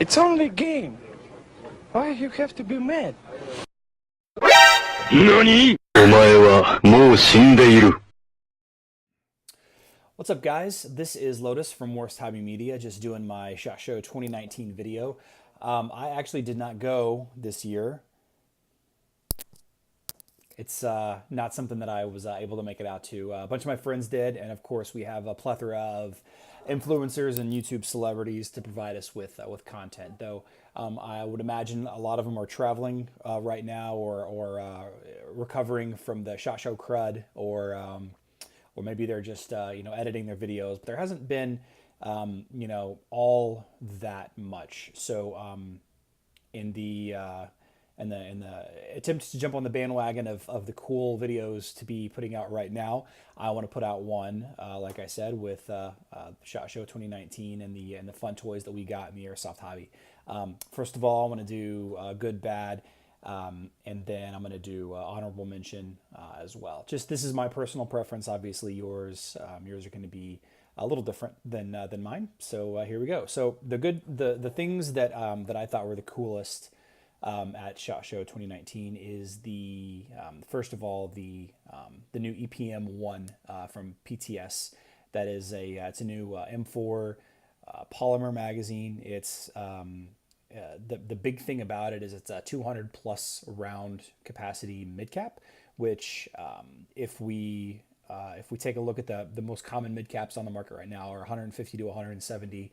It's only a game. Why you have to be mad? 何？お前はもう死んでいる。What's up, guys? This is Lotus from Morse Hobby Media, just doing my SHOT Show 2019 video. I actually did not go this year. It's not something that I was able to make it out to. A bunch of my friends did, and of course, we have a plethora of influencers and YouTube celebrities to provide us with content. Though I would imagine a lot of them are traveling right now, or recovering from the SHOT Show crud, or maybe they're just editing their videos. But there hasn't been all that much. So in the attempt to jump on the bandwagon of the cool videos to be putting out right now, I want to put out one, like I said, with SHOT Show 2019 and the fun toys that we got in the airsoft hobby. First of all, I want to do good, bad, and then I'm going to do honorable mention as well. Just this is my personal preference. Obviously, yours are going to be a little different than mine. So here we go. So the things that that I thought were the coolest at SHOT Show 2019 is the first of all the new EPM1 from PTS. That is it's a new M4 polymer magazine. It's the big thing about it is it's a 200 plus round capacity mid cap, which if we take a look at the most common mid caps on the market right now are 150 to 170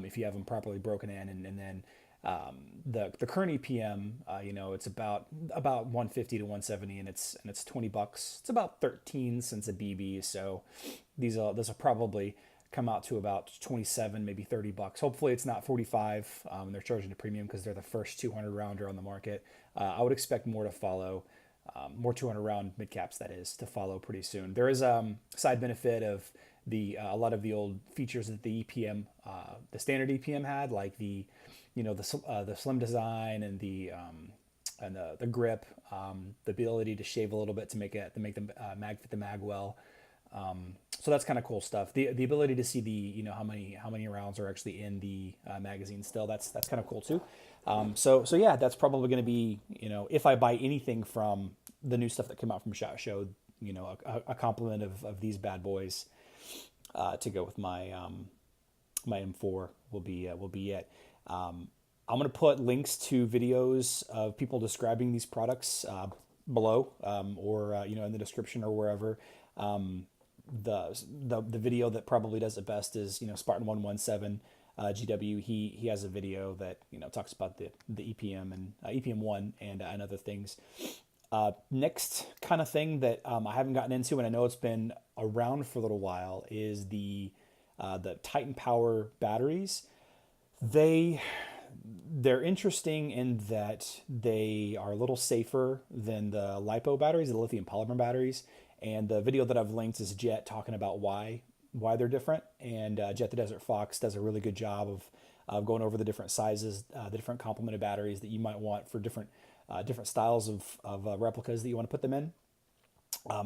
if you have them properly broken in, and then the current EPM, it's about 150 to 170, and it's $20. It's about 13 cents a BB. So these will probably come out to about 27, maybe $30. Hopefully it's not 45. They're charging a premium because they're the first 200 rounder on the market. I would expect more to follow, more 200 round mid caps, that is, to follow pretty soon. There is a side benefit of a lot of the old features that the EPM, the standard EPM had, like the slim design and the grip, the ability to shave a little bit to make the mag fit the mag well. So that's kind of cool stuff. The ability to see how many rounds are actually in the magazine still. That's kind of cool too. So yeah, that's probably going to be, if I buy anything from the new stuff that came out from SHOT Show, a complement of these bad boys to go with my my M4 will be it. I'm going to put links to videos of people describing these products below, or in the description or wherever. The video that probably does it best is Spartan 117 GW. He has a video that talks about the EPM and EPM1 and other things. Next kind of thing that I haven't gotten into, and I know it's been around for a little while, is the Titan Power batteries. They're interesting in that they are a little safer than the LiPo batteries, the lithium polymer batteries. And the video that I've linked is Jet talking about why they're different. And Jet the Desert Fox does a really good job of going over the different sizes, the different complement of batteries that you might want for different styles of replicas that you want to put them in.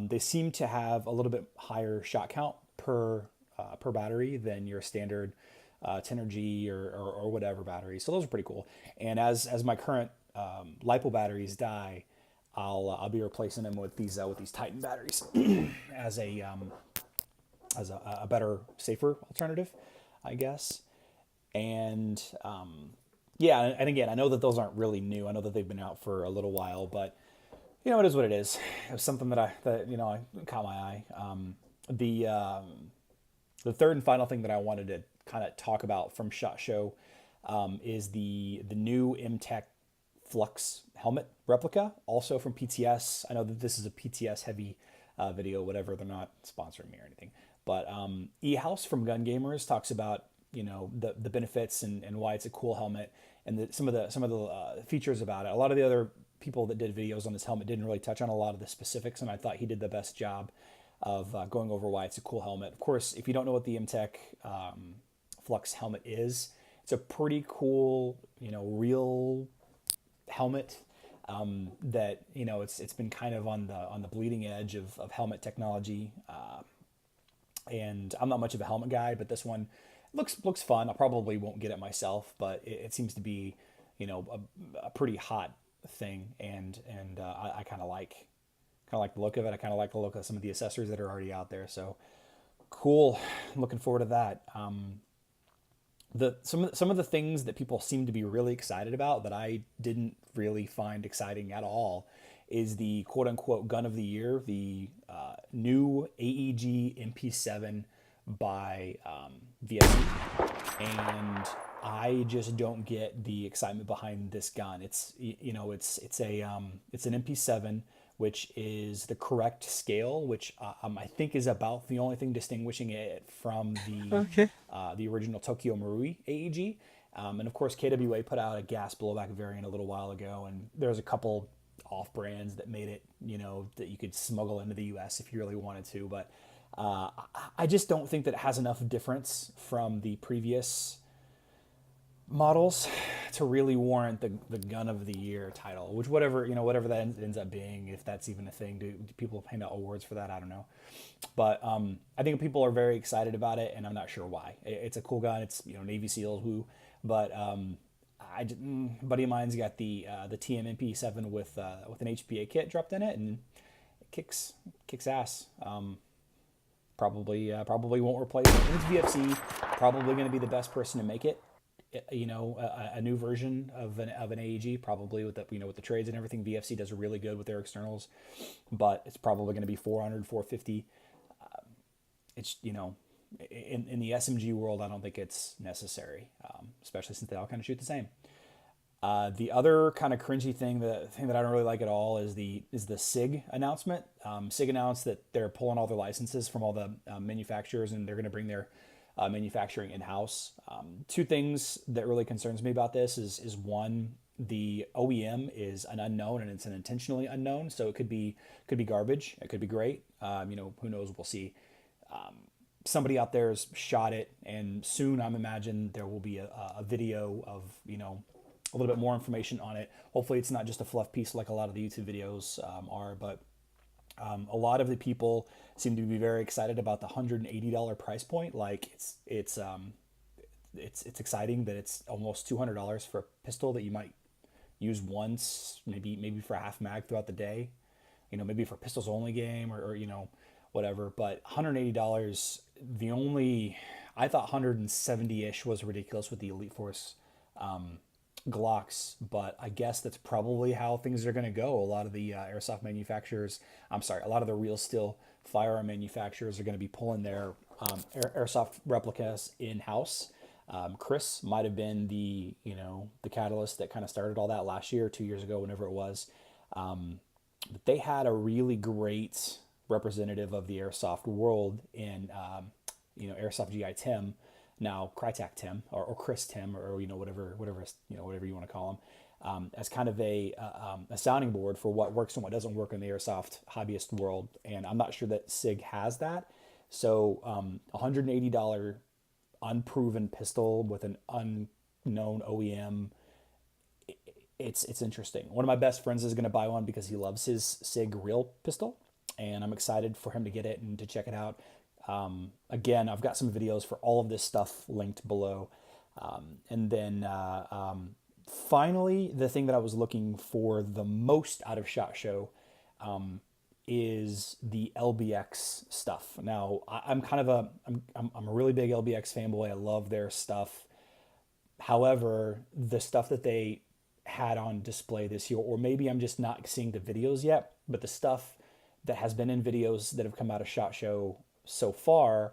They seem to have a little bit higher shot count per battery than your standard 10G or whatever battery. So those are pretty cool. And as my current LiPo batteries die, I'll be replacing them with these Titan batteries as a better, safer alternative, I guess. And yeah, and again, I know that those aren't really new. I know that they've been out for a little while, but it is what it is. It was something that I caught my eye. The third and final thing that I wanted to kind of talk about from SHOT Show is the new Mtek Flux helmet replica, also from PTS. I know that this is a PTS heavy video, whatever. They're not sponsoring me or anything. But eHouse from Gun Gamers talks about the benefits and why it's a cool helmet, and some of the features about it. A lot of the other people that did videos on this helmet didn't really touch on a lot of the specifics, and I thought he did the best job of going over why it's a cool helmet. Of course, if you don't know what the Mtek Flux helmet is, it's a pretty cool, real helmet that it's been kind of on the bleeding edge of helmet technology. And I'm not much of a helmet guy, but this one Looks fun. I probably won't get it myself, but it seems to be, a pretty hot thing, and I kind of like the look of it. I kind of like the look of some of the accessories that are already out there. So cool. I'm looking forward to that. Some of the things that people seem to be really excited about that I didn't really find exciting at all is the quote unquote gun of the year, the new AEG MP7 by VSE, and I just don't get the excitement behind this gun. It's an MP7, which is the correct scale, which I think is about the only thing distinguishing it from Okay. the original Tokyo Marui AEG. And of course, KWA put out a gas blowback variant a little while ago, and there's a couple off brands that made it, that you could smuggle into the US if you really wanted to. But I just don't think that it has enough difference from the previous models to really warrant the gun of the year title, which whatever that ends up being, if that's even a thing. Do people hand out awards for that? I don't know. But I think people are very excited about it, and I'm not sure why. It's a cool gun. It's Navy SEALs, woo. But buddy of mine's got the TMMP7 with an HPA kit dropped in it, and it kicks ass. Probably won't replace it. And it's VFC. Probably going to be the best person to make it. A new version of an AEG, probably with with the trades and everything. VFC does really good with their externals, but it's probably going to be 400, 450. It's in the SMG world, I don't think it's necessary, especially since they all kind of shoot the same. The other kind of cringy thing, the thing that I don't really like at all, is the SIG announcement. SIG announced that they're pulling all their licenses from all the manufacturers, and they're going to bring their manufacturing in-house. Two things that really concerns me about this is one, the OEM is an unknown, and it's an intentionally unknown, so it could be garbage. It could be great. Who knows? We'll see. Somebody out there has shot it, and soon I'm imagine there will be a video of a little bit more information on it. Hopefully it's not just a fluff piece like a lot of the YouTube videos are, but a lot of the people seem to be very excited about the $180 price point. Like it's exciting that it's almost $200 for a pistol that you might use once, maybe for a half mag throughout the day, maybe for a pistols only game or whatever. But $180, I thought 170-ish was ridiculous with the Elite Force Glocks, but I guess that's probably how things are going to go. A lot of the airsoft manufacturers, a lot of the real steel firearm manufacturers are going to be pulling their airsoft replicas in-house. Chris might have been the catalyst that kind of started all that last year, 2 years ago, whenever it was. But they had a really great representative of the airsoft world in Airsoft GI Tim, now Crytek Tim or Chris Tim or whatever you want to call him, as kind of a sounding board for what works and what doesn't work in the airsoft hobbyist world. And I'm not sure that SIG has that. So $180 unproven pistol with an unknown OEM. It's interesting. One of my best friends is going to buy one because he loves his SIG real pistol, and I'm excited for him to get it and to check it out. Again, I've got some videos for all of this stuff linked below. And then finally, the thing that I was looking for the most out of SHOT Show is the LBX stuff. Now, I'm a really big LBX fanboy. I love their stuff. However, the stuff that they had on display this year, or maybe I'm just not seeing the videos yet, but the stuff that has been in videos that have come out of SHOT Show so far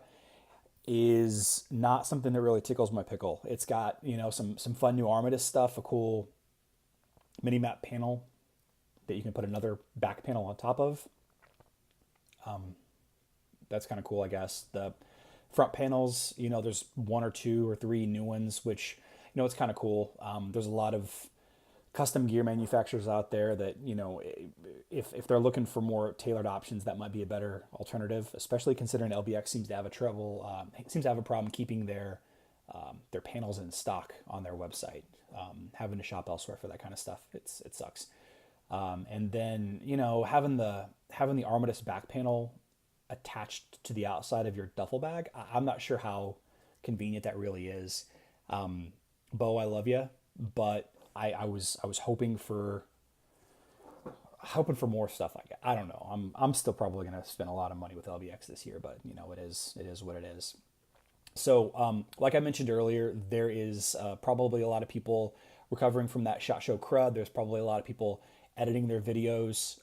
is not something that really tickles my pickle. It's got some fun new Armistice stuff, a cool mini map panel that you can put another back panel on top of. That's kind of cool, I guess. The front panels, there's one or two or three new ones, which it's kind of cool. There's a lot of custom gear manufacturers out there that if they're looking for more tailored options, that might be a better alternative, especially considering LBX seems to have a problem keeping their panels in stock on their website, having to shop elsewhere for that kind of stuff. It sucks. And then having the Armistice back panel attached to the outside of your duffel bag, I'm not sure how convenient that really is. Bo, I love you, but I was hoping for more stuff like that. I don't know. I'm still probably going to spend a lot of money with LBX this year, but you know, it is what it is. So, like I mentioned earlier, there is probably a lot of people recovering from that SHOT Show crud. There's probably a lot of people editing their videos,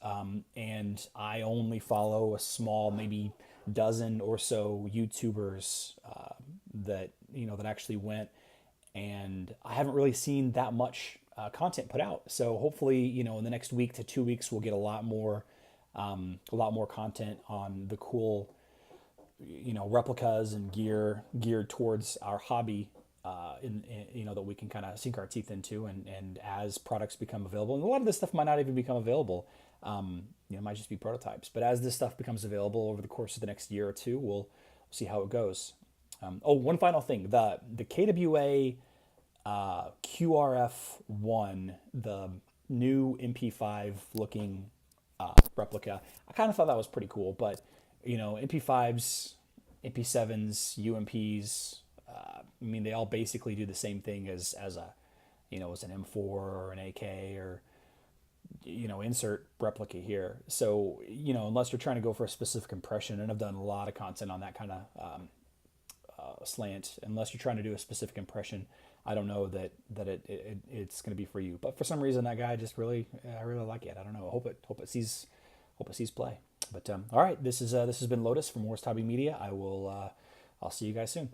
and I only follow a small, maybe dozen or so YouTubers that that actually went, and I haven't really seen that much content put out. So hopefully, in the next week to 2 weeks, we'll get a lot more content on the cool replicas and gear geared towards our hobby, that we can kind of sink our teeth into, and as products become available, and a lot of this stuff might not even become available, it might just be prototypes, but as this stuff becomes available over the course of the next year or two, we'll see how it goes. One final thing, the KWA QRF1, the new MP5 looking replica, I kind of thought that was pretty cool, but MP5s, MP7s, UMPs, I mean, they all basically do the same thing as an M4 or an AK or insert replica here. So unless you're trying to go for a specific impression, and I've done a lot of content on that kind of slant, unless you're trying to do a specific impression, I don't know that it's going to be for you. But for some reason, that guy just I really like it. I don't know. Hope it sees play. But all right, this has been Lotus from Worst Hobby Media. I'll see you guys soon.